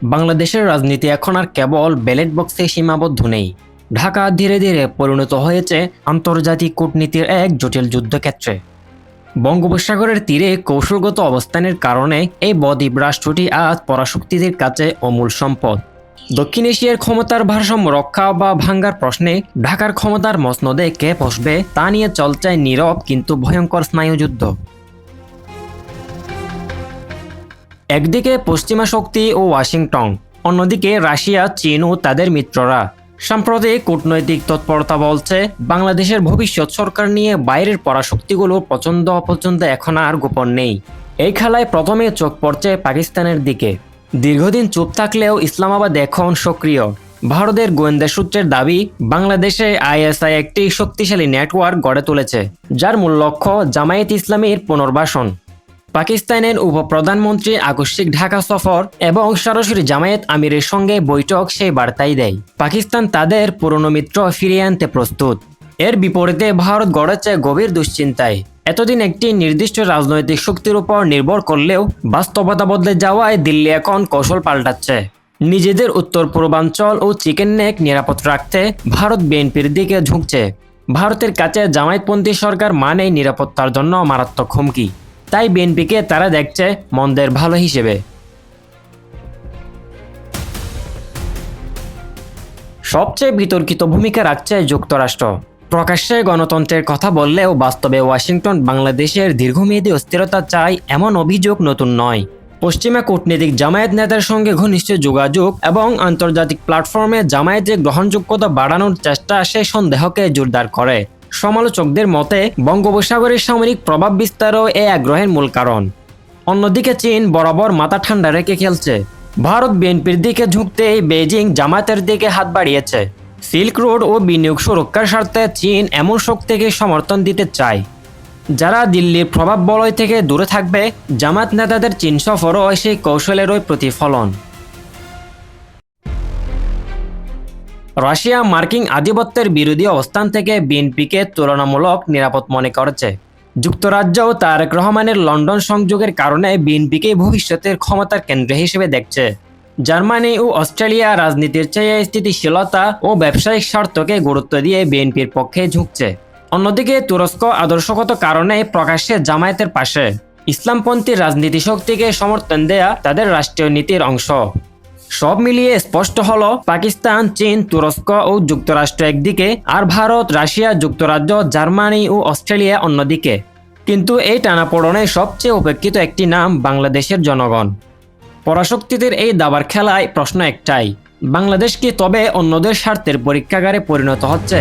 বাংলাদেশের রাজনীতি এখন আর কেবল ব্যালট বক্সে সীমাবদ্ধ নেই। ঢাকা ধীরে ধীরে পরিণত হয়েছে আন্তর্জাতিক কূটনীতির এক জটিল যুদ্ধক্ষেত্রে। বঙ্গোপসাগরের তীরে কৌশলগত অবস্থানের কারণে এই বদ্বীপ রাষ্ট্রটি আজ পরাশক্তিদের কাছে অমূল সম্পদ। দক্ষিণ এশিয়ার ক্ষমতার ভারসাম্য রক্ষা বা ভাঙ্গার প্রশ্নে ঢাকার ক্ষমতার মসনদে কে বসবে তা নিয়ে চলছে নীরব কিন্তু ভয়ঙ্কর স্নায়ুযুদ্ধ। একদিকে পশ্চিমা শক্তি ও ওয়াশিংটন, অন্যদিকে রাশিয়া, চীন ও তাদের মিত্ররা। সাম্প্রতিক কূটনৈতিক তৎপরতা বলছে বাংলাদেশের ভবিষ্যৎ সরকার নিয়ে বাইরের পরাশক্তিগুলোর পছন্দ অপছন্দ এখন আর গোপন নেই। এই খেলায় প্রথমে চোখ পড়ছে পাকিস্তানের দিকে। দীর্ঘদিন চুপ থাকলেও ইসলামাবাদ এখন সক্রিয়। ভারতের গোয়েন্দা সূত্রের দাবি, বাংলাদেশে আইএসআই একটি শক্তিশালী নেটওয়ার্ক গড়ে তুলেছে, যার মূল লক্ষ্য জামায়াত ইসলামীর পুনর্বাসন। পাকিস্তানের উপপ্রধানমন্ত্রী আকস্মিক ঢাকা সফর এবং সরাসরি জামায়াত আমিরের সঙ্গে বৈঠক সেই বার্তাই দেয় পাকিস্তান তাদের পুরনো মিত্র ফিরিয়ে আনতে প্রস্তুত। এর বিপরীতে ভারত গড়েছে গভীর দুশ্চিন্তায়। এতদিন একটি নির্দিষ্ট রাজনৈতিক শক্তির উপর নির্ভর করলেও বাস্তবতা বদলে যাওয়ায় দিল্লি এখন কৌশল পাল্টাচ্ছে। নিজেদের উত্তর পূর্বাঞ্চল ও চিকেন নেক নিরাপদ রাখতে ভারত বিএনপির দিকে ঝুঁকছে। ভারতের কাছে জামায়াতপন্থী সরকার মানেই নিরাপত্তার জন্য মারাত্মক হুমকি। তাই বিএনপিকে তারা দেখছে মন্দের ভালো হিসেবে। সবচেয়ে বিতর্কিত ভূমিকা রাখছে যুক্তরাষ্ট্র। প্রকাশ্যে গণতন্ত্রের কথা বললেও বাস্তবে ওয়াশিংটন বাংলাদেশের দীর্ঘমেয়াদী অস্থিরতা চায় এমন অভিযোগ নতুন নয়। পশ্চিমা কূটনীতিক জামায়াত নেতার সঙ্গে ঘনিষ্ঠ যোগাযোগ এবং আন্তর্জাতিক প্ল্যাটফর্মে জামায়াতের গ্রহণযোগ্যতা বাড়ানোর চেষ্টা সেই সন্দেহকে জোরদার করে। সমালোচকদের মতে বঙ্গোপসাগরের সামরিক প্রভাব বিস্তারও এই আগ্রহের মূল কারণ। অন্যদিকে চীন বরাবর মাথা ঠান্ডা রেখে খেলছে। ভারত বিএনপির দিকে ঝুঁকতেই বেইজিং জামায়াতের দিকে হাত বাড়িয়েছে। সিল্ক রোড ও বিনিয়োগ সুরক্ষার স্বার্থে চীন এমন শক্তিকে সমর্থন দিতে চায়, যারা দিল্লির প্রভাব বলয় থেকে দূরে থাকবে। জামায়াত নেতাদের চীন সফরও সেই কৌশলেরই প্রতিফলন। রাশিয়া মার্কিন আধিপত্যের বিরোধী অবস্থান থেকে বিএনপিকে তুলনামূলক নিরাপদ মনে করেছে। যুক্তরাজ্যও তারেক রহমানের লন্ডন সংযোগের কারণে বিএনপিকে ভবিষ্যতের ক্ষমতার কেন্দ্র হিসেবে দেখছে। জার্মানি ও অস্ট্রেলিয়া রাজনীতির চেয়ে স্থিতিশীলতা ও ব্যবসায়িক স্বার্থকে গুরুত্ব দিয়ে বিএনপির পক্ষে ঝুঁকছে। অন্যদিকে তুরস্ক আদর্শগত কারণে প্রকাশ্যে জামায়াতের পাশে। ইসলামপন্থী রাজনীতি শক্তিকে সমর্থন দেয়া তাদের রাষ্ট্রীয় নীতির অংশ। সব মিলিয়ে স্পষ্ট হলো, পাকিস্তান, চীন, তুরস্ক ও যুক্তরাষ্ট্র একদিকে, আর ভারত, রাশিয়া, যুক্তরাজ্য, জার্মানি ও অস্ট্রেলিয়া অন্যদিকে। কিন্তু এই টানাপোড়েনে সবচেয়ে উপেক্ষিত একটি নাম, বাংলাদেশের জনগণ। পরাশক্তিদের এই দাবার খেলায় প্রশ্ন একটাই, বাংলাদেশ কি তবে অন্যদের স্বার্থের পরীক্ষাগারে পরিণত হচ্ছে?